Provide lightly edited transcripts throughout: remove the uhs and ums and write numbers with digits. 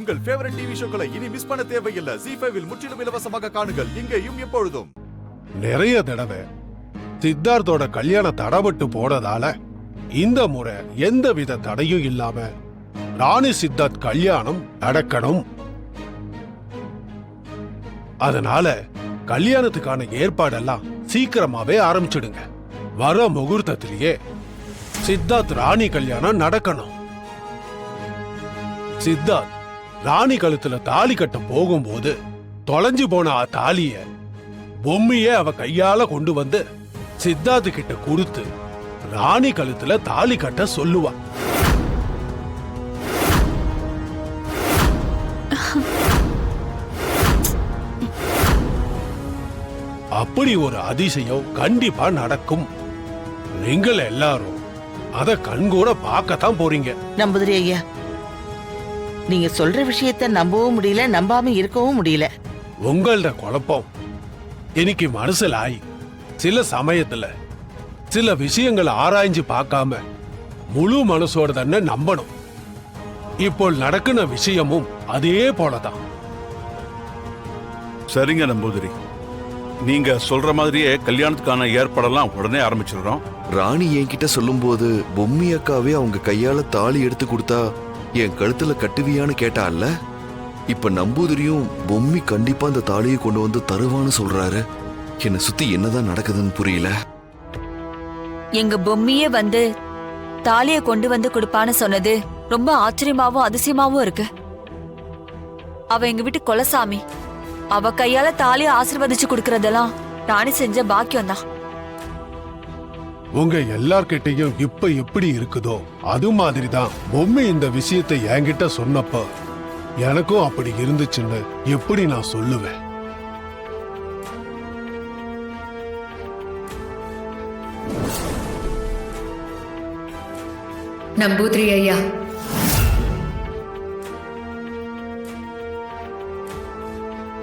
உங்கள் favourite TV ஷோக்களை இனி miss பண்ண தேவையில்லை. ZEE5 இல் முற்றிலும் இலவசமாக காணுங்கள். இங்கேயும் எப்பொழுதும். நிறைய தடவை சித்தார்த்தோட கல்யாணம் தடபட்டு போனதால இந்த முறை எந்தவித தடையும் இல்லாம ராணி சித்தார்த் கல்யாணம் நடக்கணும். அதனால கல்யாணத்துக்கான ஏற்பாடெல்லாம் சீக்கிரமாவே ஆரம்பிச்சிடுங்க. வர முகூர்த்தத்திலேயே சித்தார்த் ராணி கல்யாணம் நடக்கணும். சித்தார்த் ராணி கழுத்துல தாலி கட்ட போகும்போது தொலைஞ்சு போன தாலிய பொம்மைய அவ கையால கொண்டு வந்து சித்தார்த்து கிட்ட கொடுத்து ராணி கழுத்துல தாலி கட்ட சொல்லுவா. அப்படி ஒரு அதிசயம் கண்டிப்பா நடக்கும். நீங்கள் எல்லாரும் அத கண்கூட பார்க்கத்தான் போறீங்க. நம்புதிரி ஐயா, நீங்க சொல்ற விஷயத்த நம்பவும் முடியல, நம்பாம இருக்கவும் முடியல. உங்களோட குழப்பம் எனக்கு மனசுல ஆயி சில சமயத்துல சில விஷயங்களை ஆராய்ஞ்சு பார்க்காம முழு மனசோட தானே நம்பணும். இப்போ நடக்கிற விஷயமும் அதே போலதான். சரிங்க நம்பூதிரி, நீங்க சொல்ற மாதிரியே கல்யாணத்துக்கான ஏற்பாடெல்லாம் உடனே ஆரம்பிச்சிடுறோம். ராணி என்கிட்ட சொல்லும் போது பொம்மி அக்காவே அவங்க கையால தாலி எடுத்து கொடுத்தா என் கழுத்துல கட்டுவியான்னு கேட்டால, இப்ப நம்பூதிரியும் பொம்மி கண்டிப்பா அந்த தாலியை கொண்டு வந்து தருவான்னு சொல்றாரு. என்னை சுத்தி என்னதான் நடக்குதுன்னு புரியல. எங்க பொம்மியே வந்து தாலிய கொண்டு வந்து கொடுப்பான்னு சொன்னது ரொம்ப ஆச்சரியமாவும் அதிசயமாவும் இருக்கு. அவ எங்க வீட்டு கொலசாமி. அவ கையால தாலிய ஆசீர்வதிச்சு கொடுக்கறதெல்லாம் ராணி செஞ்ச பாக்கியம் தான். உங்க எல்லார்கிட்டையும் இப்ப எப்படி இருக்குதோ அது மாதிரிதான் பொம்மை இந்த விஷயத்தை என்கிட்ட சொன்னப்ப எனக்கும் அப்படி இருந்துச்சுன்னு எப்படி நான் சொல்லுவேன்? நம்பூதிரி ஐயா,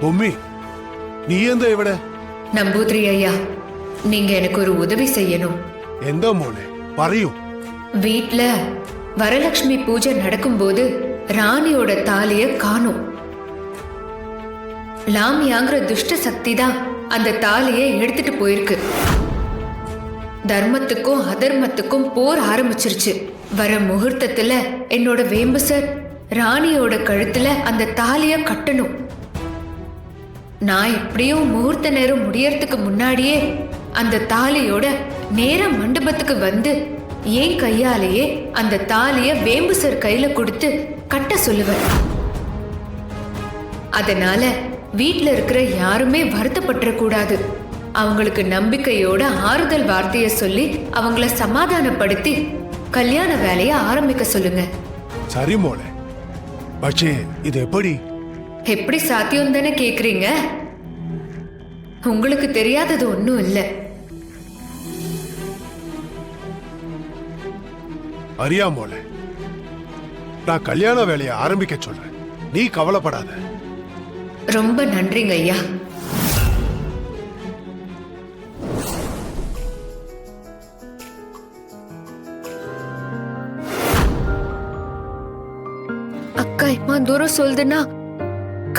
பொம்மி நீ எந்த இவட? நம்பூதிரி ஐயா, நீங்க எனக்கு ஒரு உதவி செய்யணும். எந்த மோனே பறையும்? வீட்ல வரலட்சுமி பூஜை நடக்கும்போது ராணியோட தாலிய காணும். லாமியாங்கிற துஷ்ட சக்தி தான் அந்த தாலியை எடுத்துட்டு போயிருக்கு. தர்மத்துக்கும் அதர்மத்துக்கும் போர் ஆரம்பிச்சிருச்சு. வர முகூர்த்தத்துல என்னோட வேம்பு சார் ராணியோட கழுத்துல அந்த தாலிய கட்டணும். நான் எப்படியும் முகூர்த்த நேரம் முடியறதுக்கு முன்னாடியே அந்த தாலியோட நேர மண்டபத்துக்கு வந்து என் கையாலேயே அந்த தாலிய வேம்பு சார் கையில கொடுத்து கட்ட சொல்லுவேன். அதனால வீட்ல இருக்கிற யாருமே வருத்தப்பட்டுற கூடாது. அவங்களுக்கு நம்பிக்கையோட ஆறுதல் வார்த்தைய சொல்லி அவங்கள சமாதானப்படுத்தி கல்யாண வேலைய ஆரம்பிக்க சொல்லுங்க. சரி மோனே, பட்சே இது எப்படி? எப்படி சாத்தியம் தானே கேக்குறீங்க? உங்களுக்கு தெரியாதது ஒன்னும் இல்ல. அரியா மோனே, நான் கல்யாண வேலையை ஆரம்பிக்க சொல்றேன், நீ கவலைப்படாத. ரொம்ப நன்றிங்க ஐயா. அக்கா இம்மா தூரம் சொல்லுதுன்னா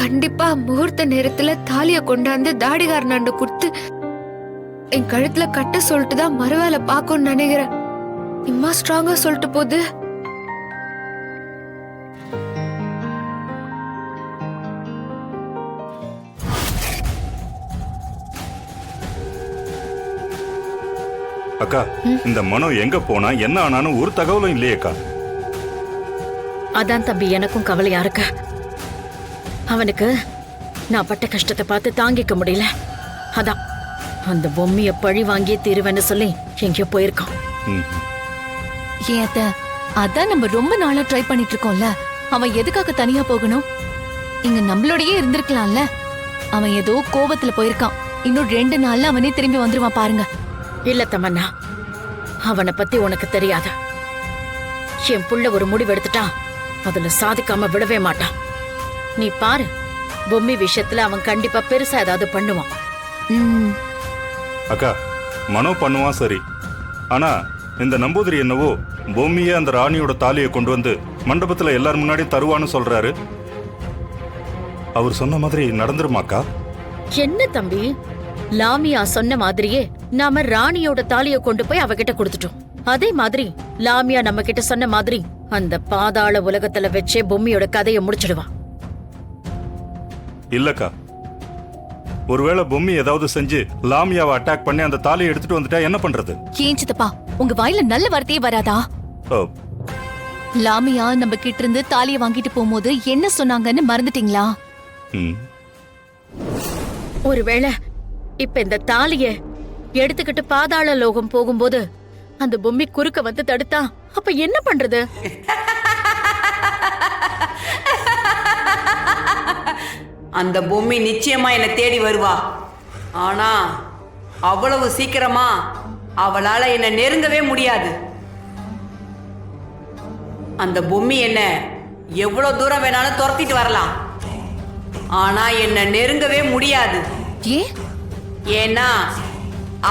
கண்டிப்பா முகூர்த்த நேரத்துல தாலிய கொண்டாந்து தாடிகாரனாண்ட கொடுத்து என் கழுத்துல கட்ட சொல்லிட்டு தான் மறுவேலை பாக்கணும்னு நினைக்கிறேன். இம்மா ஸ்ட்ராங்கா சொல்லிட்டு போகுது. அக்கா, இந்த மனோ எங்க போனா என்ன ஆனான்னு ஒரு தகவலும் இல்லையேக்கா. அதான் தம்பி எனக்கும் கவலையா இருக்கு. அவனுக்கு நான் பட்ட கஷ்டத்தை பார்த்து தாங்கிக்க முடியல. அதான் அந்த பொம்மைய பழி வாங்கியே தீருவேன்னு சொல்லி எங்கேயோ போயிருக்கான். ஏன் அதான் நம்ம ரொம்ப நாளா ட்ரை பண்ணிட்டு இருக்கோம்ல. அவன் எதுக்காக தனியா போகணும்? இங்க நம்மளோடயே இருந்திருக்கலாம்ல. அவன் ஏதோ கோபத்துல போயிருக்கான். இன்னும் 2 நாள்ல அவனே திரும்பி வந்துருவான் பாருங்க. இல்ல தமன்னா, அவனை பத்தி உனக்கு தெரியாது. என் புள்ள ஒரு முடிவு எடுத்துட்டான், அதுல சாதிக்காம விடவே மாட்டான். நீ பாரு, பொம்மி விஷயத்துல அவன் கண்டிப்பா பெருசா ஏதாவது பண்ணுவான். அக்கா, மனோ பண்ணுவான் சரி. ஆனா இந்த நம்பூதிரி என்னவோ பொம்மியே அந்த ராணியோட தாலியை கொண்டு வந்து மண்டபத்துல எல்லாரும் முன்னாடி தருவான்னு சொல்றாரு. அவர் சொன்ன மாதிரி நடந்துருமாக்கா? என்ன தம்பி, லாமியா சொன்ன மாதிரியே நாம ராணியோட தாலிய கொண்டு போய் அவகிட்ட கொடுத்துட்டோம். அதே மாதிரி லாமியா நம்ம கிட்ட சொன்ன மாதிரி அந்த பாதாள உலகத்துல வச்சே பொம்மியோட கதையை முடிச்சிடுவா. இல்லக்கா, ஒருவேளை பொம்மி ஏதாவது செஞ்சு லாமியாவை அட்டாக் பண்ணி அந்த தாலியை எடுத்துட்டு வந்துட்டா என்ன பண்றது? ஏன் சித்தப்பா, உங்க வாயில நல்ல வார்த்தையே வராதா? ஓ, லாமியா நம்ம கிட்ட இருந்து தாலியை வாங்கிட்டு போகும்போது என்ன சொன்னாங்கன்னு மறந்துட்டீங்களா? ம். ஒருவேளை இப்ப இந்த தாலிய எடுத்துக்கிட்டு பாதாள லோகம் போகும்போது அந்த பொம்மி குறுக்க வந்து தடுத்தா அப்ப என்ன பண்றது? அந்த பொம்மி நிச்சயமா என்னை தேடி வருவா. ஆனா அவ்வளவு சீக்கிரமா அவளால என்னை நெருங்கவே முடியாது. அந்த பொம்மி என்ன எவ்வளவு தூரம் வேணாலும் துரத்திட்டு வரலாம், ஆனா என்ன நெருங்கவே முடியாது. ஏன்னா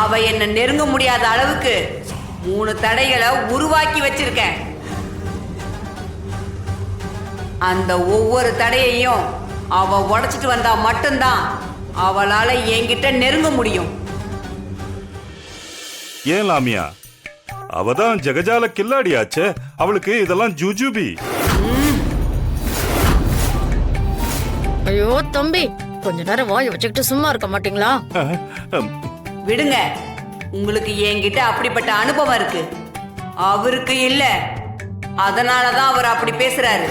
அவ என்ன நெருங்க முடியாத அளவுக்கு 3 தடைகளை உருவாக்கி வச்சிருக்கேன். அந்த ஒவ்வொரு தடையையும் அவ உடைச்சிட்டு வந்தா மட்டும்தான் அவளால என்கிட்ட நெருங்க முடியும். ஏன் லாமியா? அவதான் ஜெகஜால கில்லாடியாச்சே, அவளுக்கு இதெல்லாம் ஜுஜுபி. ஐயோ தம்பி, கொஞ்ச நேரம் வாயை வச்சுக்கிட்டு சும்மா இருக்க மாட்டீங்களா? விடுங்க, உங்களுக்கு என்கிட்ட அப்படிப்பட்ட அனுபவம் இருக்கு, அவருக்கு இல்ல. அதனாலதான் அவர் அப்படி பேசுறாரு.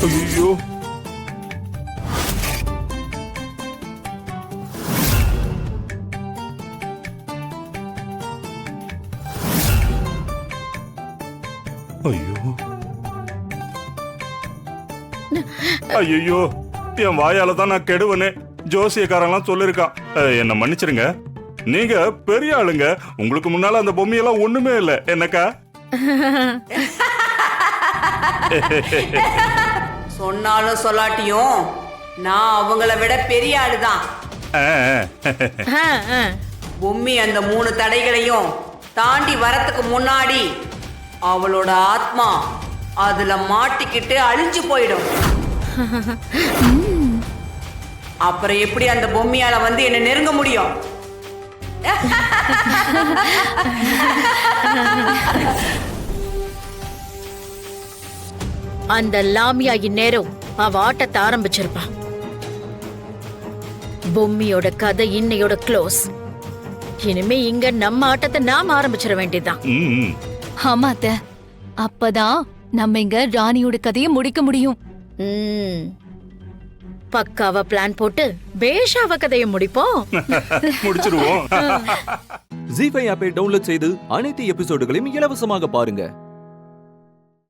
ஐயோ, ஐயோ, என் வாயால தான் நான் கெடுவனே. ஜோசியக்காரன்லாம் சொல்லிருக்கான். என்ன மன்னிச்சிருங்க, நீங்க பெரிய ஆளுங்க, உங்களுக்கு முன்னால அந்த பொம்மையெல்லாம் ஒண்ணுமே இல்ல. என்னக்கா? சொன்னாலும் சொல்லாட்டியும் நான் அவங்கள விட பெரிய ஆளுதான். பொம்மி அந்த 3 தடைகளையும் தாண்டி வரத்துக்கு முன்னாடி அவளோட ஆத்மா அதுல மாட்டிக்கிட்டு அழிஞ்சு போயிடும். அப்புறம் எப்படி அந்த பொம்மையால வந்து என்ன நெருங்க முடியும்? அந்த லாமியா இந்நேரம் அவ ஆட்டத்தை ஆரம்பிச்சிருப்பா. பொம்மியோட கதை இன்னையோட க்ளோஸ். இனிமே இங்க நம்ம ஆட்டத்தை நாம ஆரம்பிச்சிட வேண்டியதுதான். ஆமா அத்தை, அப்பதான் நம்ம இங்க ராணியோட கதையை முடிக்க முடியும். பக்காவா பிளான் போட்டு பேஷாவ கதையை முடிப்போம். முடிச்சிருவோம். ஜீ5 ஆப்பை டவுன்லோட் செய்து அனைத்து எபிசோடுகளையும் இலவசமாக பாருங்க.